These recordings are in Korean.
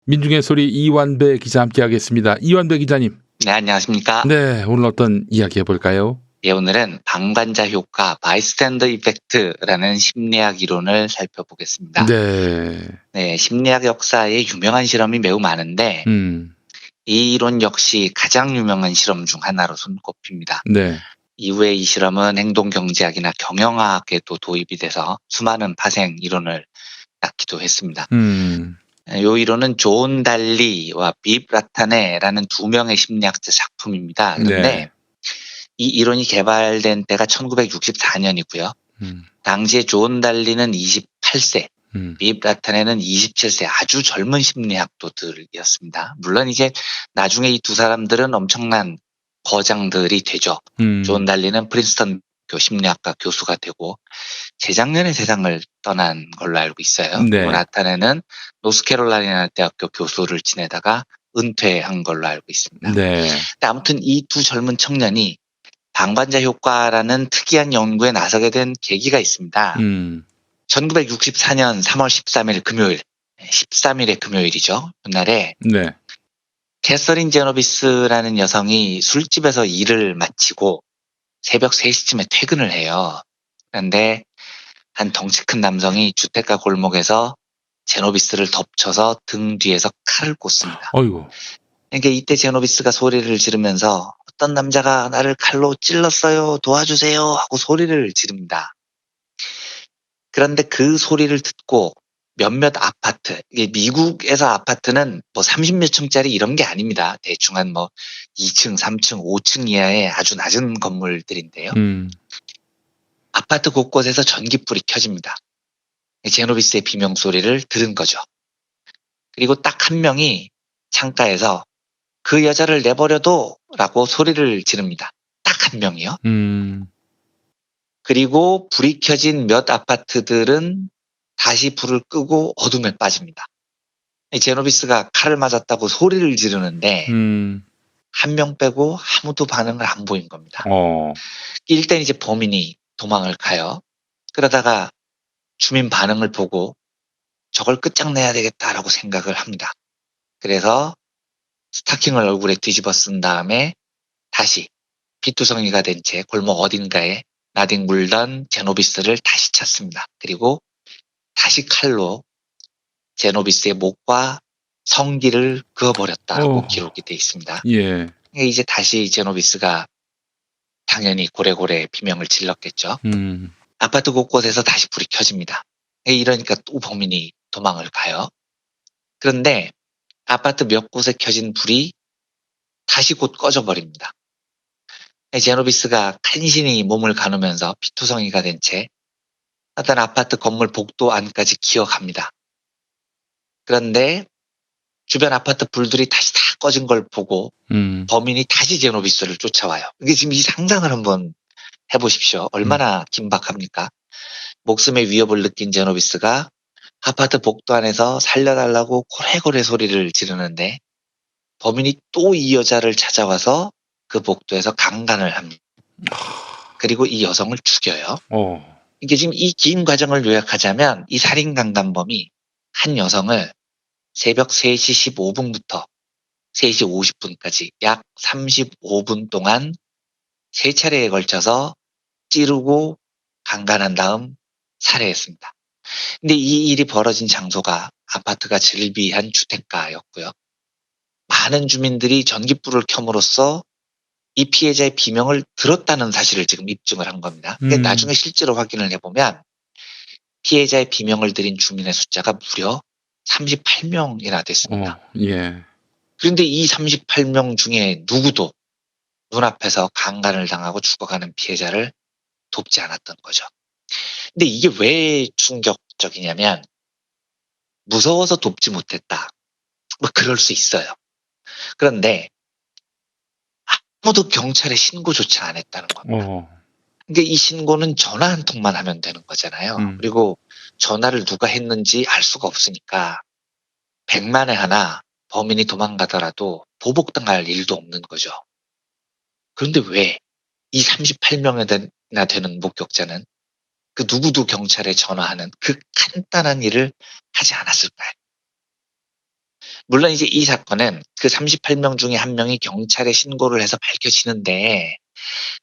민중의 소리 이완배 기자 함께하겠습니다. 이완배 기자님. 네, 안녕하십니까. 네, 오늘 어떤 이야기 해볼까요? 예, 오늘은 방관자 효과, 바이스탠더 이펙트라는 심리학 이론을 살펴보겠습니다. 네. 네, 심리학 역사에 유명한 실험이 매우 많은데 이 이론 역시 가장 유명한 실험 중 하나로 손꼽힙니다. 네. 이후에 이 실험은 행동경제학이나 경영학에도 도입이 돼서 수많은 파생 이론을 낳기도 했습니다. 이 이론은 존 달리와 빕 라타네라는 두 명의 심리학자 작품입니다. 그런데 네. 이 이론이 개발된 때가 1964년이고요. 당시에 존 달리는 28세, 빕 라타네는 27세 아주 젊은 심리학도들이었습니다. 물론 이제 나중에 이 두 사람들은 엄청난 거장들이 되죠. 존 달리는 프린스턴 심리학과 교수가 되고 재작년에 세상을 떠난 걸로 알고 있어요. 네. 그리고 라타네는 노스캐롤라이나 대학교 교수를 지내다가 은퇴한 걸로 알고 있습니다. 네. 근데 아무튼 이 두 젊은 청년이 방관자 효과라는 특이한 연구에 나서게 된 계기가 있습니다. 1964년 3월 13일 금요일, 13일의 금요일이죠. 그날에 네. 캐서린 제노비스라는 여성이 술집에서 일을 마치고 새벽 3시쯤에 퇴근을 해요. 그런데 한 덩치 큰 남성이 주택가 골목에서 제노비스를 덮쳐서 등 뒤에서 칼을 꽂습니다. 어이구. 그러니까 이때 제노비스가 소리를 지르면서 어떤 남자가 나를 칼로 찔렀어요. 도와주세요. 하고 소리를 지릅니다. 그런데 그 소리를 듣고 몇몇 아파트, 이게 미국에서 아파트는 뭐 30몇 층짜리 이런 게 아닙니다. 대충 한 뭐 2층, 3층, 5층 이하의 아주 낮은 건물들인데요. 아파트 곳곳에서 전깃불이 켜집니다. 제노비스의 비명 소리를 들은 거죠. 그리고 딱 한 명이 창가에서 그 여자를 내버려둬 라고 소리를 지릅니다. 딱 한 명이요. 그리고 불이 켜진 몇 아파트들은 다시 불을 끄고 어둠에 빠집니다. 제노비스가 칼을 맞았다고 소리를 지르는데 한 명 빼고 아무도 반응을 안 보인 겁니다. 일단 이제 범인이 도망을 가요. 그러다가 주민 반응을 보고 저걸 끝장내야 되겠다라고 생각을 합니다. 그래서 스타킹을 얼굴에 뒤집어 쓴 다음에 다시 피투성이가 된 채 골목 어딘가에 나뒹굴던 제노비스를 다시 찾습니다. 그리고 다시 칼로 제노비스의 목과 성기를 그어버렸다고 기록이 돼 있습니다. 예. 이제 다시 제노비스가 당연히 고래고래 비명을 질렀겠죠. 아파트 곳곳에서 다시 불이 켜집니다. 이러니까 또 범인이 도망을 가요. 그런데 아파트 몇 곳에 켜진 불이 다시 곧 꺼져버립니다. 제노비스가 간신히 몸을 가누면서 피투성이가 된 채 어떤 아파트 건물 복도 안까지 기어갑니다. 그런데 주변 아파트 불들이 다시 다 꺼진 걸 보고 범인이 다시 제노비스를 쫓아와요. 이게 지금 이 상상을 한번 해보십시오. 얼마나 긴박합니까? 목숨의 위협을 느낀 제노비스가 아파트 복도 안에서 살려달라고 고래고래 소리를 지르는데 범인이 또 이 여자를 찾아와서 그 복도에서 강간을 합니다. 그리고 이 여성을 죽여요. 이게 지금 이 긴 과정을 요약하자면 이 살인 강간범이 한 여성을 새벽 3시 15분부터 3시 50분까지 약 35분 동안 3차례에 걸쳐서 찌르고 강간한 다음 살해했습니다. 근데 이 일이 벌어진 장소가 아파트가 즐비한 주택가였고요. 많은 주민들이 전깃불을 켬으로써 이 피해자의 비명을 들었다는 사실을 지금 입증을 한 겁니다. 근데 나중에 실제로 확인을 해보면 피해자의 비명을 들인 주민의 숫자가 무려 38명이나 됐습니다. 예. 그런데 이 38명 중에 누구도 눈앞에서 강간을 당하고 죽어가는 피해자를 돕지 않았던 거죠. 근데 이게 왜 충격적이냐면 무서워서 돕지 못했다. 뭐 그럴 수 있어요. 그런데 아무도 경찰에 신고조차 안 했다는 겁니다. 그러니까 이 신고는 전화 한 통만 하면 되는 거잖아요. 그리고 전화를 누가 했는지 알 수가 없으니까 100만에 하나 범인이 도망가더라도 보복당할 일도 없는 거죠. 그런데 왜 이 38명이나 되는 목격자는 그 누구도 경찰에 전화하는 그 간단한 일을 하지 않았을까요? 물론 이제 이 사건은 그 38명 중에 한 명이 경찰에 신고를 해서 밝혀지는데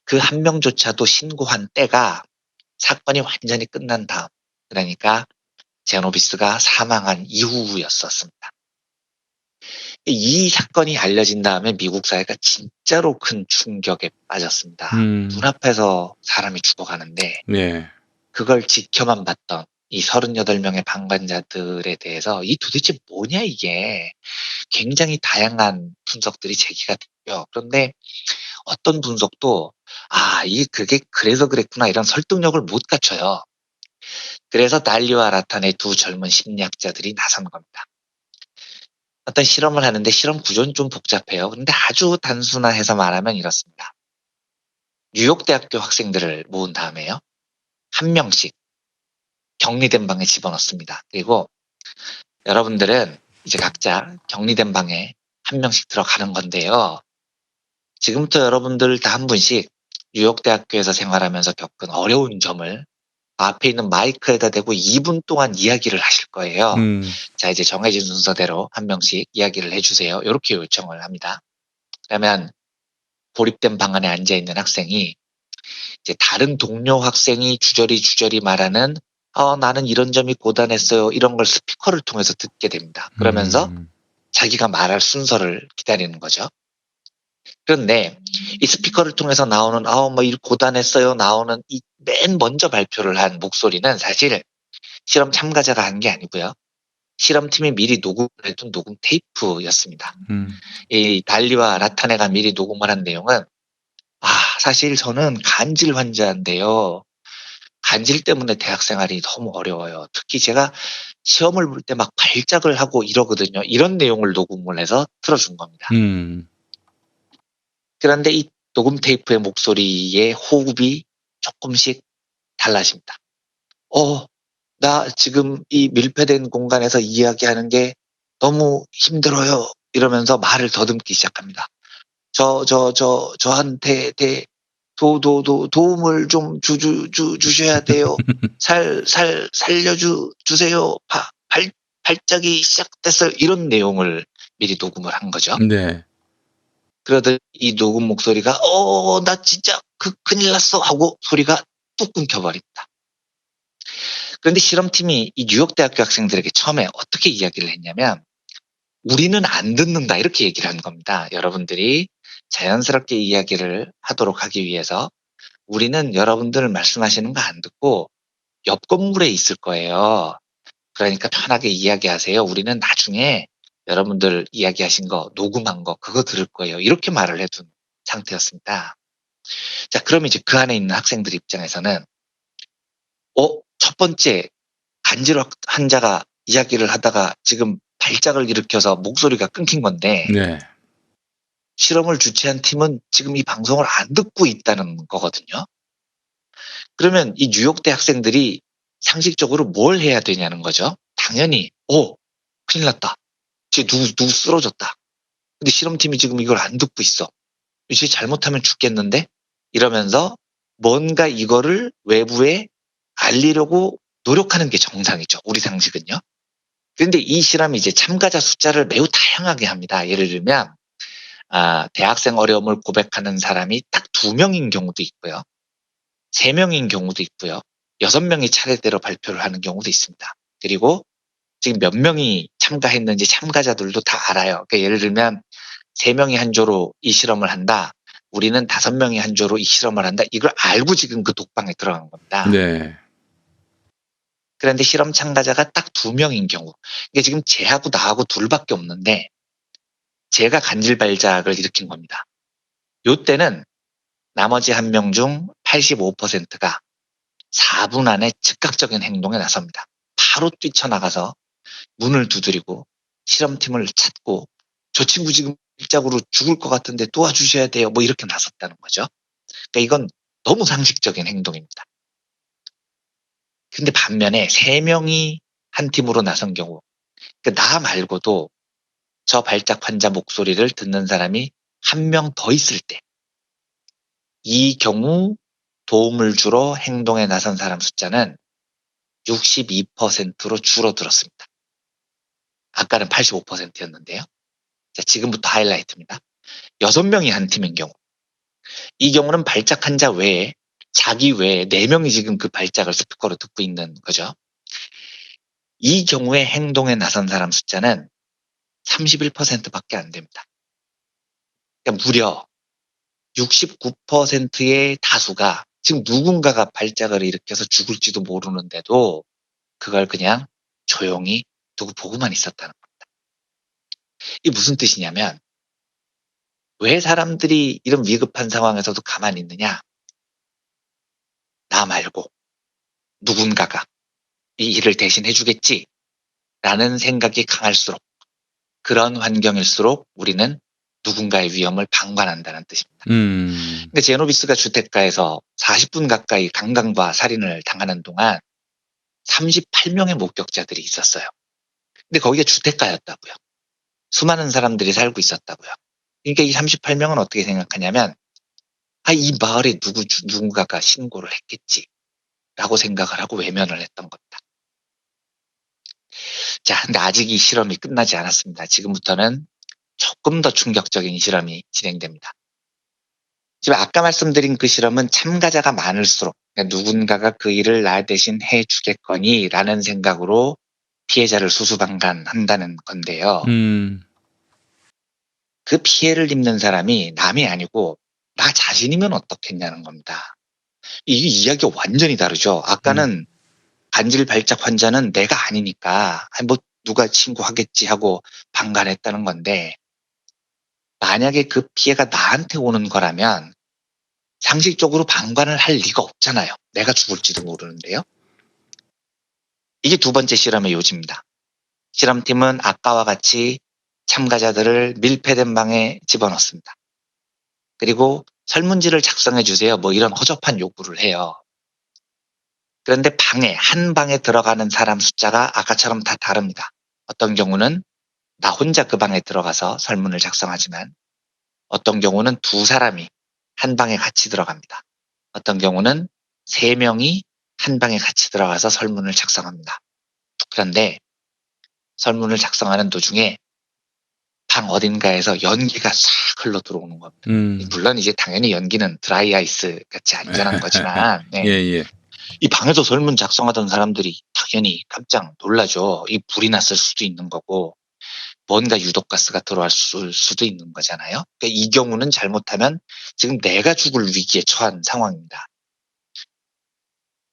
그 한 명조차도 신고한 때가 사건이 완전히 끝난 다음, 그러니까 제노비스가 사망한 이후였었습니다. 이 사건이 알려진 다음에 미국 사회가 진짜로 큰 충격에 빠졌습니다. 눈앞에서 사람이 죽어가는데 네. 그걸 지켜만 봤던 이 38명의 방관자들에 대해서 이 도대체 뭐냐 이게 굉장히 다양한 분석들이 제기가 됐죠. 그런데 어떤 분석도 이게 그게 그래서 그랬구나 이런 설득력을 못 갖춰요. 그래서 달리와 라탄의 두 젊은 심리학자들이 나선 겁니다. 어떤 실험을 하는데 실험 구조는 좀 복잡해요. 그런데 아주 단순화해서 말하면 이렇습니다. 뉴욕대학교 학생들을 모은 다음에요. 한 명씩 격리된 방에 집어넣습니다. 그리고 여러분들은 이제 각자 격리된 방에 한 명씩 들어가는 건데요. 지금부터 여러분들 다 한 분씩 뉴욕대학교에서 생활하면서 겪은 어려운 점을 앞에 있는 마이크에다 대고 2분 동안 이야기를 하실 거예요. 자, 이제 정해진 순서대로 한 명씩 이야기를 해주세요. 이렇게 요청을 합니다. 그러면 고립된 방 안에 앉아있는 학생이 이제 다른 동료 학생이 주저리 말하는 나는 이런 점이 고단했어요. 이런 걸 스피커를 통해서 듣게 됩니다. 그러면서 자기가 말할 순서를 기다리는 거죠. 그런데 이 스피커를 통해서 나오는 뭐 이 고단했어요 나오는 이 맨 먼저 발표를 한 목소리는 사실 실험 참가자가 한 게 아니고요. 실험팀이 미리 녹음을 해둔 녹음 테이프였습니다. 이 달리와 라타네가 미리 녹음을 한 내용은 사실 저는 간질 환자인데요. 간질 때문에 대학 생활이 너무 어려워요. 특히 제가 시험을 볼 때 막 발작을 하고 이러거든요. 이런 내용을 녹음을 해서 틀어준 겁니다. 그런데 이 녹음 테이프의 목소리의 호흡이 조금씩 달라집니다. 나 지금 이 밀폐된 공간에서 이야기하는 게 너무 힘들어요. 이러면서 말을 더듬기 시작합니다. 저한테 도움을 좀 주셔야 돼요. 살려주세요. 발작이 시작됐어요. 이런 내용을 미리 녹음을 한 거죠. 네. 그러더니 이 녹음 목소리가 나 진짜 큰일 났어 하고 소리가 뚝 끊겨버립니다. 그런데 실험팀이 이 뉴욕대학교 학생들에게 처음에 어떻게 이야기를 했냐면 우리는 안 듣는다 이렇게 얘기를 한 겁니다. 여러분들이 자연스럽게 이야기를 하도록 하기 위해서 우리는 여러분들 말씀하시는 거 안 듣고 옆 건물에 있을 거예요. 그러니까 편하게 이야기하세요. 우리는 나중에 여러분들 이야기하신 거 녹음한 거 그거 들을 거예요. 이렇게 말을 해둔 상태였습니다. 자, 그럼 이제 그 안에 있는 학생들 입장에서는 첫 번째 간질 환자가 이야기를 하다가 지금 발작을 일으켜서 목소리가 끊긴 건데 네. 실험을 주최한 팀은 지금 이 방송을 안 듣고 있다는 거거든요. 그러면 이 뉴욕대 학생들이 상식적으로 뭘 해야 되냐는 거죠. 당연히 큰일 났다. 지금 누구 쓰러졌다. 근데 실험팀이 지금 이걸 안 듣고 있어. 이제 잘못하면 죽겠는데? 이러면서 뭔가 이거를 외부에 알리려고 노력하는 게 정상이죠. 우리 상식은요. 그런데 이 실험이 이제 참가자 숫자를 매우 다양하게 합니다. 예를 들면 대학생 어려움을 고백하는 사람이 딱 2명인 경우도 있고요. 3명인 경우도 있고요. 6명이 차례대로 발표를 하는 경우도 있습니다. 그리고 지금 몇 명이 참가했는지 참가자들도 다 알아요. 그러니까 예를 들면 3명이 한 조로 이 실험을 한다. 우리는 5명이 한 조로 이 실험을 한다. 이걸 알고 지금 그 독방에 들어간 겁니다. 네. 그런데 실험 참가자가 딱 2명인 경우. 이게 지금 쟤하고 나하고 둘밖에 없는데 제가 간질 발작을 일으킨 겁니다. 요때는 나머지 1명 중 85%가 4분 안에 즉각적인 행동에 나섭니다. 바로 뛰쳐나가서 문을 두드리고 실험팀을 찾고 저 친구 지금 일작으로 죽을 것 같은데 도와주셔야 돼요. 뭐 이렇게 나섰다는 거죠. 그러니까 이건 너무 상식적인 행동입니다. 근데 반면에 3명이 한 팀으로 나선 경우, 그러니까 나 말고도 저 발작 환자 목소리를 듣는 사람이 1명 더 있을 때, 이 경우 도움을 주러 행동에 나선 사람 숫자는 62%로 줄어들었습니다. 아까는 85%였는데요. 자, 지금부터 하이라이트입니다. 6명이 한 팀인 경우. 이 경우는 발작 환자 외에 자기 외에 4명이 지금 그 발작을 스피커로 듣고 있는 거죠. 이 경우에 행동에 나선 사람 숫자는 31%밖에 안 됩니다. 그러니까 무려 69%의 다수가 지금 누군가가 발작을 일으켜서 죽을지도 모르는데도 그걸 그냥 조용히 두고 보고만 있었다는 겁니다. 이게 무슨 뜻이냐면 왜 사람들이 이런 위급한 상황에서도 가만히 있느냐? 나 말고 누군가가 이 일을 대신 해주겠지 라는 생각이 강할수록 그런 환경일수록 우리는 누군가의 위험을 방관한다는 뜻입니다. 그러니까 제노비스가 주택가에서 40분 가까이 강간과 살인을 당하는 동안 38명의 목격자들이 있었어요. 근데 거기가 주택가였다고요. 수많은 사람들이 살고 있었다고요. 그러니까 이 38명은 어떻게 생각하냐면 이 마을에 누군가가 신고를 했겠지 라고 생각을 하고 외면을 했던 겁니다. 자, 근데 아직 이 실험이 끝나지 않았습니다. 지금부터는 조금 더 충격적인 실험이 진행됩니다. 지금 아까 말씀드린 그 실험은 참가자가 많을수록 그러니까 누군가가 그 일을 나 대신 해주겠거니 라는 생각으로 피해자를 수수방관한다는 건데요. 그 피해를 입는 사람이 남이 아니고 나 자신이면 어떻겠냐는 겁니다. 이 이야기가 완전히 다르죠. 아까는 간질 발작 환자는 내가 아니니까 뭐 누가 신고하겠지 하고 방관했다는 건데 만약에 그 피해가 나한테 오는 거라면 상식적으로 방관을 할 리가 없잖아요. 내가 죽을지도 모르는데요. 이게 두 번째 실험의 요지입니다. 실험팀은 아까와 같이 참가자들을 밀폐된 방에 집어넣습니다. 그리고 설문지를 작성해 주세요. 뭐 이런 허접한 요구를 해요. 그런데 한 방에 들어가는 사람 숫자가 아까처럼 다 다릅니다. 어떤 경우는 나 혼자 그 방에 들어가서 설문을 작성하지만 어떤 경우는 2사람이 한 방에 같이 들어갑니다. 어떤 경우는 3명이 한 방에 같이 들어가서 설문을 작성합니다. 그런데 설문을 작성하는 도중에 방 어딘가에서 연기가 싹 흘러 들어오는 겁니다. 물론 이제 당연히 연기는 드라이 아이스 같이 안전한 거지만 예. 이 방에서 설문 작성하던 사람들이 당연히 깜짝 놀라죠. 이 불이 났을 수도 있는 거고 뭔가 유독가스가 들어왔을 수도 있는 거잖아요. 그러니까 이 경우는 잘못하면 지금 내가 죽을 위기에 처한 상황입니다.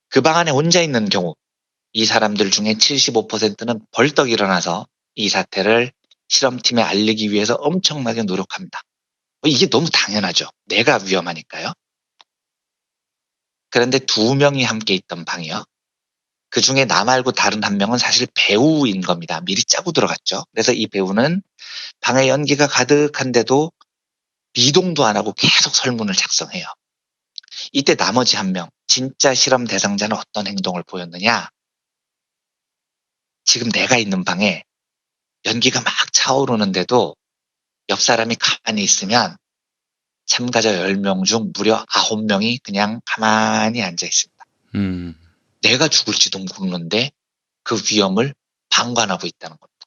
그 방 안에 혼자 있는 경우 이 사람들 중에 75%는 벌떡 일어나서 이 사태를 실험팀에 알리기 위해서 엄청나게 노력합니다. 이게 너무 당연하죠. 내가 위험하니까요. 그런데 2명이 함께 있던 방이요. 그 중에 나 말고 다른 1명은 사실 배우인 겁니다. 미리 짜고 들어갔죠. 그래서 이 배우는 방에 연기가 가득한데도 미동도 안 하고 계속 설문을 작성해요. 이때 나머지 1명, 진짜 실험 대상자는 어떤 행동을 보였느냐? 지금 내가 있는 방에 연기가 막 차오르는데도 옆 사람이 가만히 있으면 참가자 10명 중 무려 9명이 그냥 가만히 앉아 있습니다. 내가 죽을지도 모르는데 그 위험을 방관하고 있다는 겁니다.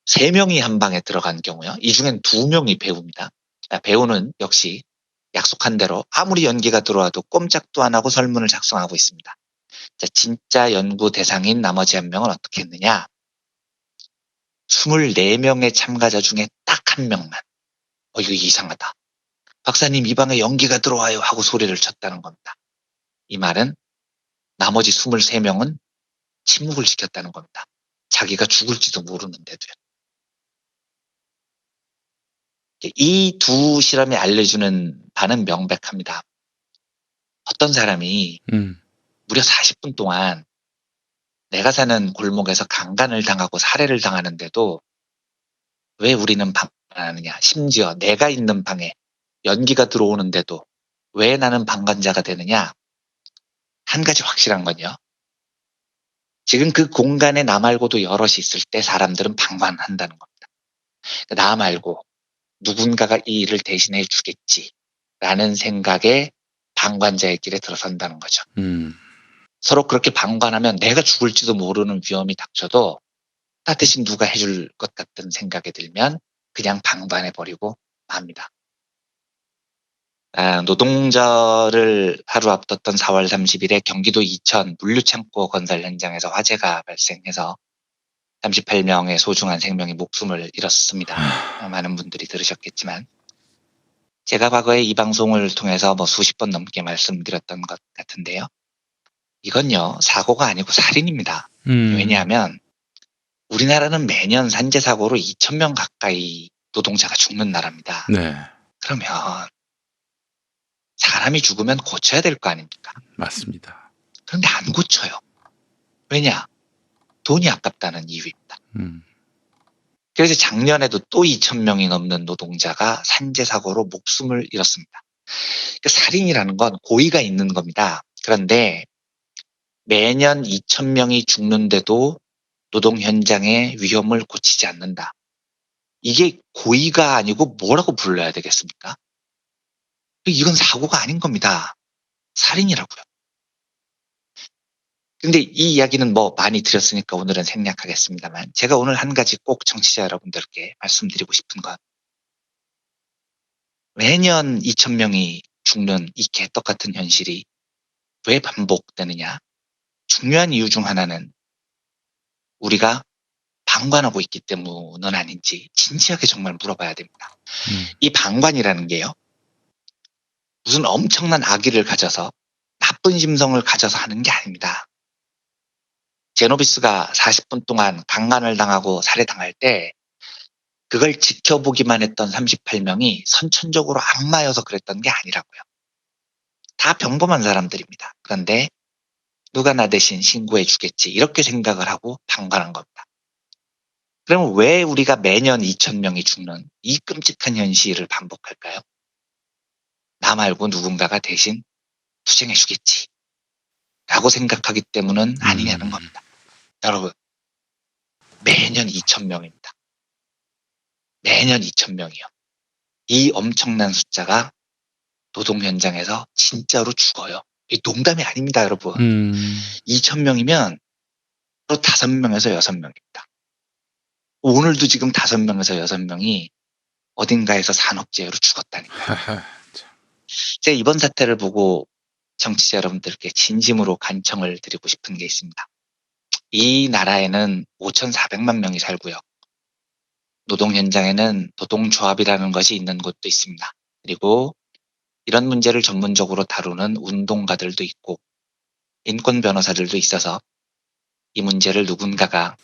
3명이 한 방에 들어간 경우요. 이 중엔 2명이 배우입니다. 배우는 역시 약속한 대로 아무리 연기가 들어와도 꼼짝도 안 하고 설문을 작성하고 있습니다. 자, 진짜 연구 대상인 나머지 1명은 어떻게 했느냐? 24명의 참가자 중에 딱 1명만 이거 이상하다. 박사님 이 방에 연기가 들어와요 하고 소리를 쳤다는 겁니다. 이 말은 나머지 23명은 침묵을 지켰다는 겁니다. 자기가 죽을지도 모르는데도요. 이 두 실험이 알려주는 바는 명백합니다. 어떤 사람이 무려 40분 동안 내가 사는 골목에서 강간을 당하고 살해를 당하는데도 왜 우리는 방관하느냐. 심지어 내가 있는 방에 연기가 들어오는데도 왜 나는 방관자가 되느냐. 한 가지 확실한 건요. 지금 그 공간에 나 말고도 여럿이 있을 때 사람들은 방관한다는 겁니다. 나 말고 누군가가 이 일을 대신해 주겠지라는 생각에 방관자의 길에 들어선다는 거죠. 서로 그렇게 방관하면 내가 죽을지도 모르는 위험이 닥쳐도 나 대신 누가 해줄 것 같은 생각이 들면 그냥 방관해버리고 맙니다. 노동절을 하루 앞뒀던 4월 30일에 경기도 이천 물류창고 건설 현장에서 화재가 발생해서 38명의 소중한 생명이 목숨을 잃었습니다. 많은 분들이 들으셨겠지만 제가 과거에 이 방송을 통해서 수십 번 넘게 말씀드렸던 것 같은데요. 이건요, 사고가 아니고 살인입니다. 왜냐하면 우리나라는 매년 산재 사고로 2,000명 가까이 노동자가 죽는 나라입니다. 네, 그러면 사람이 죽으면 고쳐야 될 거 아닙니까? 맞습니다. 그런데 안 고쳐요. 왜냐? 돈이 아깝다는 이유입니다. 그래서 작년에도 또 2,000명이 넘는 노동자가 산재 사고로 목숨을 잃었습니다. 그러니까 살인이라는 건 고의가 있는 겁니다. 그런데 매년 2,000명이 죽는데도 노동 현장의 위험을 고치지 않는다. 이게 고의가 아니고 뭐라고 불러야 되겠습니까? 이건 사고가 아닌 겁니다. 살인이라고요. 근데 이 이야기는 많이 드렸으니까 오늘은 생략하겠습니다만 제가 오늘 한 가지 꼭 청취자 여러분들께 말씀드리고 싶은 건 매년 2,000명이 죽는 이 개떡같은 현실이 왜 반복되느냐? 중요한 이유 중 하나는 우리가 방관하고 있기 때문은 아닌지 진지하게 정말 물어봐야 됩니다. 이 방관이라는 게요. 무슨 엄청난 악의를 가져서 나쁜 심성을 가져서 하는 게 아닙니다. 제노비스가 40분 동안 강간을 당하고 살해당할 때 그걸 지켜보기만 했던 38명이 선천적으로 악마여서 그랬던 게 아니라고요. 다 평범한 사람들입니다. 그런데 누가 나 대신 신고해 주겠지 이렇게 생각을 하고 방관한 겁니다. 그러면 왜 우리가 매년 2,000명이 죽는 이 끔찍한 현실을 반복할까요? 나 말고 누군가가 대신 투쟁해 주겠지 라고 생각하기 때문은 아니냐는 겁니다. 여러분, 매년 2,000명입니다. 매년 2,000명이요. 이 엄청난 숫자가 노동 현장에서 진짜로 죽어요. 이 농담이 아닙니다, 여러분. 2,000명이면 또 5명에서 6명입니다. 오늘도 지금 5명에서 6명이 어딘가에서 산업재해로 죽었다니까요. 제가 이번 사태를 보고 정치자 여러분들께 진심으로 간청을 드리고 싶은 게 있습니다. 이 나라에는 5,400만 명이 살고요. 노동 현장에는 노동조합이라는 것이 있는 곳도 있습니다. 그리고 이런 문제를 전문적으로 다루는 운동가들도 있고 인권 변호사들도 있어서 이 문제를 누군가가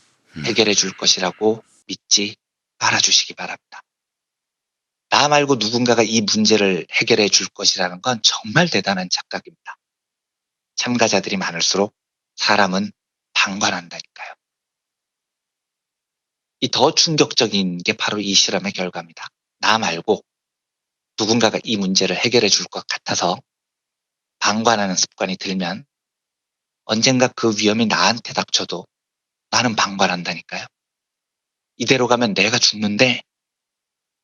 해결해 줄 것이라고 믿지 말아주시기 바랍니다. 나 말고 누군가가 이 문제를 해결해 줄 것이라는 건 정말 대단한 착각입니다. 참가자들이 많을수록 사람은 방관한다니까요. 이 더 충격적인 게 바로 이 실험의 결과입니다. 나 말고 누군가가 이 문제를 해결해 줄 것 같아서 방관하는 습관이 들면 언젠가 그 위험이 나한테 닥쳐도 나는 방관한다니까요. 이대로 가면 내가 죽는데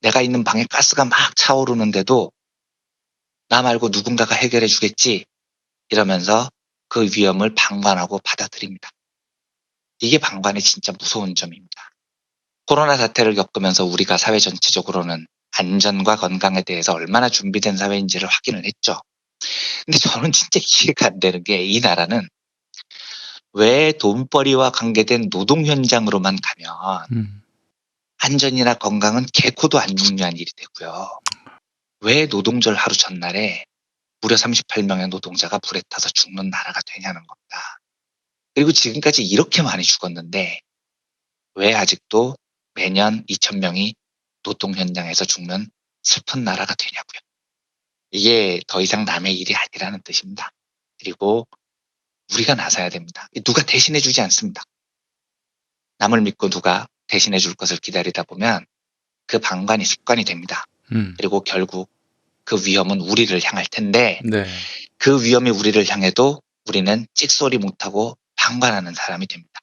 내가 있는 방에 가스가 막 차오르는데도 나 말고 누군가가 해결해 주겠지 이러면서 그 위험을 방관하고 받아들입니다. 이게 방관의 진짜 무서운 점입니다. 코로나 사태를 겪으면서 우리가 사회 전체적으로는 안전과 건강에 대해서 얼마나 준비된 사회인지를 확인을 했죠. 근데 저는 진짜 이해가 안 되는 게 이 나라는 왜 돈벌이와 관계된 노동 현장으로만 가면 안전이나 건강은 개코도 안 중요한 일이 되고요. 왜 노동절 하루 전날에 무려 38명의 노동자가 불에 타서 죽는 나라가 되냐는 겁니다. 그리고 지금까지 이렇게 많이 죽었는데 왜 아직도 매년 2,000명이 노동 현장에서 죽는 슬픈 나라가 되냐고요. 이게 더 이상 남의 일이 아니라는 뜻입니다. 그리고 우리가 나서야 됩니다. 누가 대신해 주지 않습니다. 남을 믿고 누가 대신해 줄 것을 기다리다 보면 그 방관이 습관이 됩니다. 그리고 결국 그 위험은 우리를 향할 텐데 네. 그 위험이 우리를 향해도 우리는 찍소리 못하고 방관하는 사람이 됩니다.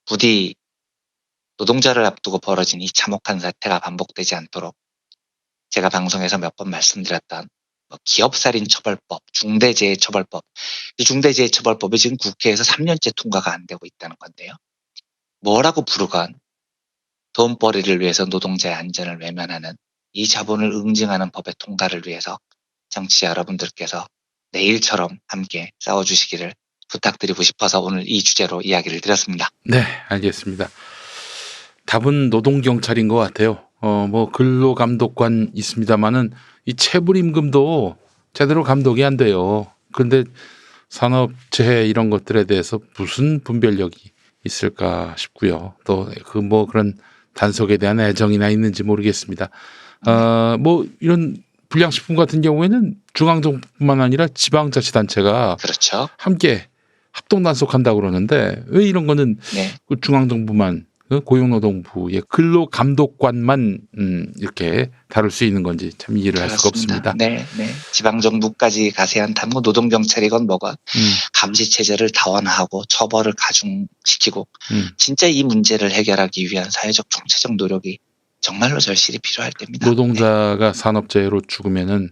부디 노동자를 앞두고 벌어진 이 참혹한 사태가 반복되지 않도록 제가 방송에서 몇 번 말씀드렸던 기업살인처벌법, 중대재해처벌법, 이 중대재해처벌법이 지금 국회에서 3년째 통과가 안 되고 있다는 건데요. 뭐라고 부르건 돈벌이를 위해서 노동자의 안전을 외면하는 이 자본을 응징하는 법의 통과를 위해서 정치자 여러분들께서 내일처럼 함께 싸워주시기를 부탁드리고 싶어서 오늘 이 주제로 이야기를 드렸습니다. 네, 알겠습니다. 답은 노동경찰인 것 같아요. 뭐 근로감독관 있습니다만은 이 체불임금도 제대로 감독이 안 돼요. 그런데 산업재해 이런 것들에 대해서 무슨 분별력이 있을까 싶고요. 또 그 뭐 그런 단속에 대한 애정이나 있는지 모르겠습니다. 뭐 이런 불량식품 같은 경우에는 중앙정부뿐만 아니라 지방자치단체가 그렇죠. 함께 합동 단속한다고 그러는데 왜 이런 거는 네. 그 중앙정부만 고용노동부의 근로감독관만 이렇게 다룰 수 있는 건지 참 이해를 할 수가 없습니다. 네, 네. 지방정부까지 가세한다면 뭐 노동경찰이건 뭐건 감시체제를 다원화하고 처벌을 가중시키고 진짜 이 문제를 해결하기 위한 사회적 총체적 노력이 정말로 절실히 필요할 때입니다. 노동자가 산업재해로 죽으면은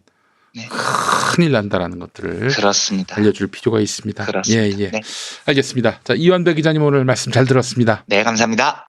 네. 큰일 난다라는 것들을 그렇습니다. 알려줄 필요가 있습니다. 그렇습니다. 예, 예. 네. 알겠습니다. 자, 이완배 기자님 오늘 말씀 잘 들었습니다. 네, 감사합니다.